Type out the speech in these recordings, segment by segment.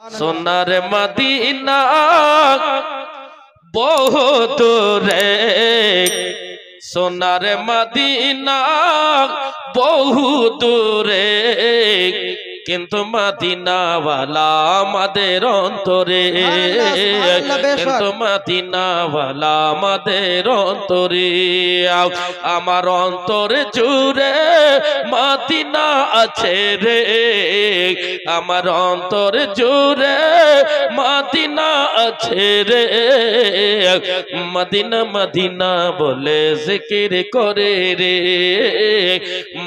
সোনার মদিনা বহু দূরে, সোনার মদিনা বহু দূরে, কিন্তু মদিনাওয়ালা আমাদের অন্তরে, কিন্তু মদিনাওয়ালা আমাদের অন্তরে। আমার অন্তর জুড়ে মদিনা আছে রে, আমার অন্তর জুড়ে মদিনা আছে রে। মদিনা মদিনা বলে জিকির করে রে,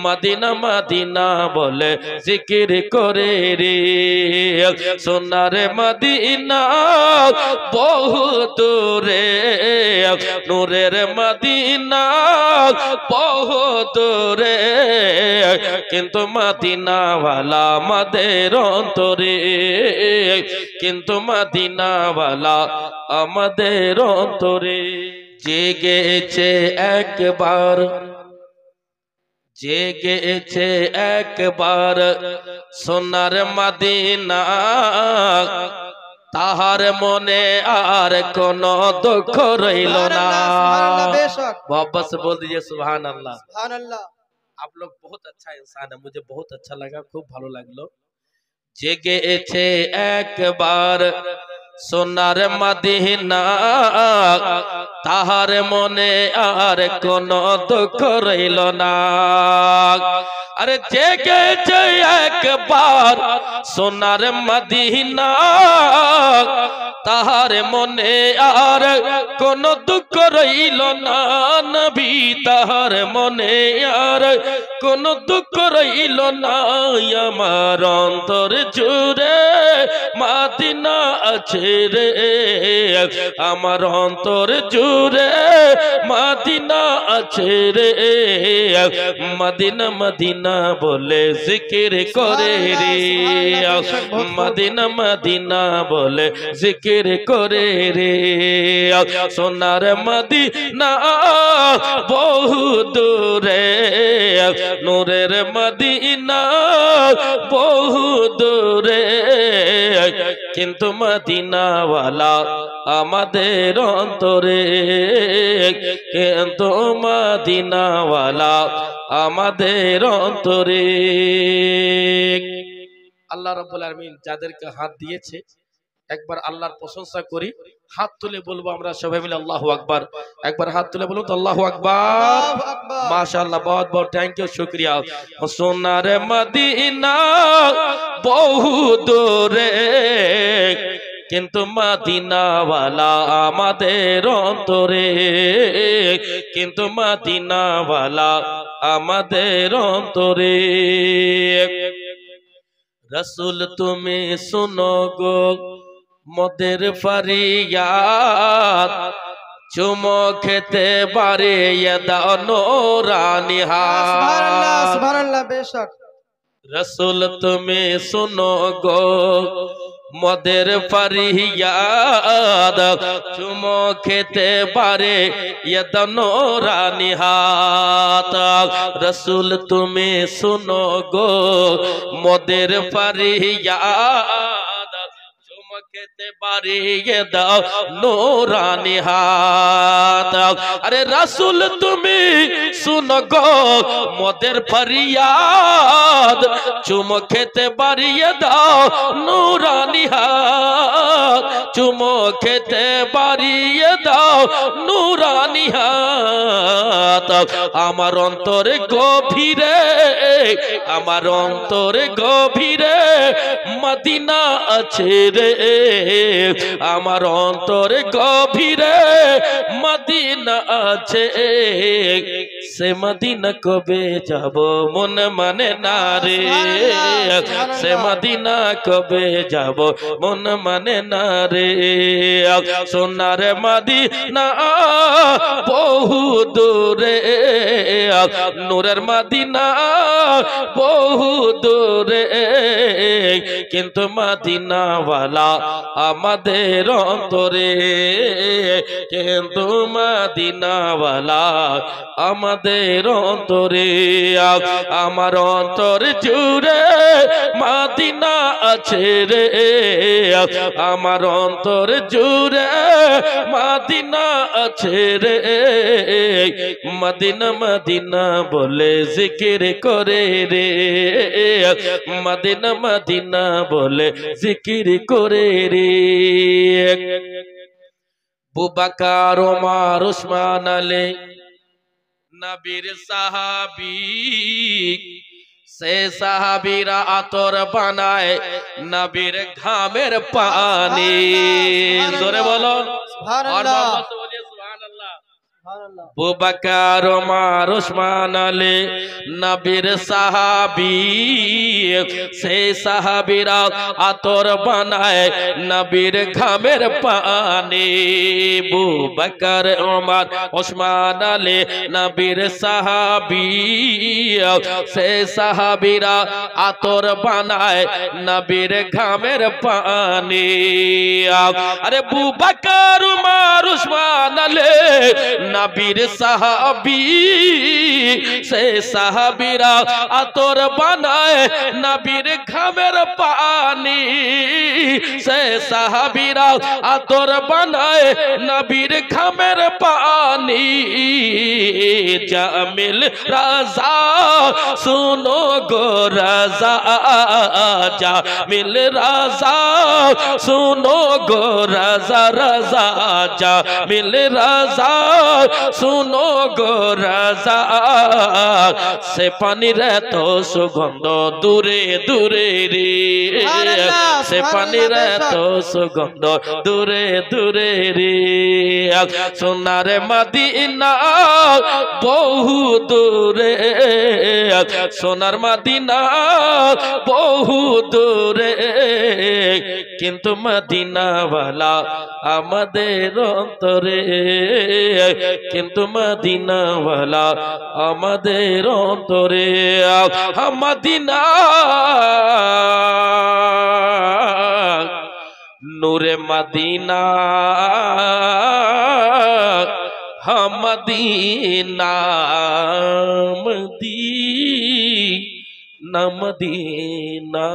মদিনা মদিনা বলে জিকির করে রে। সোনার মদিনা বহু দূরে, নূরের মদিনা বহু দূরে, কিন্তু মদিনাওয়ালা আমাদের অন্তরে, কিন্তু মদিনাওয়ালা আমাদের অন্তরে। জেগেছে একবার, জেগেছে একবার সোনার মদিনা, তাহার মনে আর কোন দুঃখ রইল না। वापस बोल दीजिए सुभान अल्लाह। आप लोग बहुत अच्छा इंसान है, मुझे बहुत अच्छा लगा, खूब ভালো লাগলো। জেগেছে একবার সোনার মদিনা, তাহার মনে আর কোন দুঃখ রইল না। আরে জেগেছে একবার সোনার মদিনা, তাহার মনে আর কোন দুঃখ রইল না। নবী তাহার মনে আর কোন দুঃখ রইল না। আমার অন্তর জুড়ে মদিনা আছে রে, আমার অন্তর জুড়ে মদিনা আছে রে। মদিনা মদিনা বলে জিকির করে রে, মদিনা মদিনা বলে জিকির করে রে। সোনার মদিনা বহু দূরে, নূরের মদিনা বহু দূরে, কিন্তু মদিনাওয়ালা আমাদের অন্তরে, কিন্তু মদিনাওয়ালা আমাদের অন্তরে। আল্লাহ রাব্বুল আলামিন যাদেরকে হাত দিয়েছে একবার আল্লাহর প্রশংসা করি, হাত তুলে বলবো আমরা সবাই মিলে আল্লাহু আকবার। একবার হাত তুলে বলুন তো আল্লাহু আকবার। মাশাআল্লাহ, বহুত বহুত থ্যাংক ইউ, শুকরিয়া। সোনার মদিনা বহু দূরে, কিন্তু মদিনাওয়ালা আমাদের অন্তরে, কিন্তু মদিনাওয়ালা আমাদের অন্তরে। রসুল তুমি শুনো গো মোদের ফরিয়াদ, চুমো খেতে বারে দাও নূরানি হাত। সুবহানাল্লাহ সুবহানাল্লাহ, বেশক। রসুল তুমি শুনো গো মোদের ফরিয়াদ, চুমো খেতে পারে দাও নূরানি হাত। রসুল তুমি শুনো গো মোদের ফরিয়াদ, চুমো খেতে পারে দাও নূরানি হাত। আরে রসুল তুমি শুনো গো মোদের ফরিয়াদ, চুমো খেতে বাড়িয়ে দাও নূরানি হাত, চুমো খেতে বাড়িয়ে দাও নূরানি হাত। আমার অন্তরে গভীরে, আমার অন্তরে গভীরে মদিনা আছে রে, আমার অন্তরে গভীরে মদিনা আছে। সে মদিনা কবে যাব মন মানে না রে, সে মদিনা কবে যাব মন মানে না রে। সোনার মদিনা বহু দূরে, নূরের মদিনা বহু দূরে কিন্তু মদিনাওয়ালা আমাদের অন্তরে কিন্তু মদিনাওয়ালা আমাদের অন্তরে আমার অন্তর জুড়ে মদিনা আছে রে আমার অন্তর জুড়ে মদিনা আছে রে মদিনা মদিনা বলে জিকির করে রে মদিনা মদিনা বলে জিকির করে রে আবু বকর ওমর উসমান আলী নবীর সাহাবী সে সাহাবীরা আতর বানায় নবীর ঘামের পানি জোরে বলো সুবহানাল্লাহ আবু বকর ওমর উসমান আলী নবীর সাহাবী সে সাহাবীরা আতর বানায় নবীর ঘামের পানি আবু বকর ওমর উসমান আলী নবীর সাহাবী সে সাহাবীরা আতর বানায় নবীর ঘামের পানি আরে আবু বকর ওমর উসমান আলী নবীর সাহাবী সে সাহাবীরা আতর বানায় নবীর ঘামের পানি সে সাহাবীরা আতর বানায় নবীর ঘামের পানি জামিল রাজা सुनो गो राजा जामिल राजा सुनो गो राजा राजा जामिल राजा सुनो गो राजा से पानी रे तो सुगंध दूरे दूरे रे से पानी रे तो सुगंध दूरे दूरे रे सोनार मदीना बहु दूरे সোনার মদিনা বহু দূরে কিন্তু মদিনাওয়ালা আমাদের অন্তরে কিন্তু মদিনাওয়ালা আমাদের অন্তরে মদিনা নূরে মদিনা মদিনা মদিনা মদিনা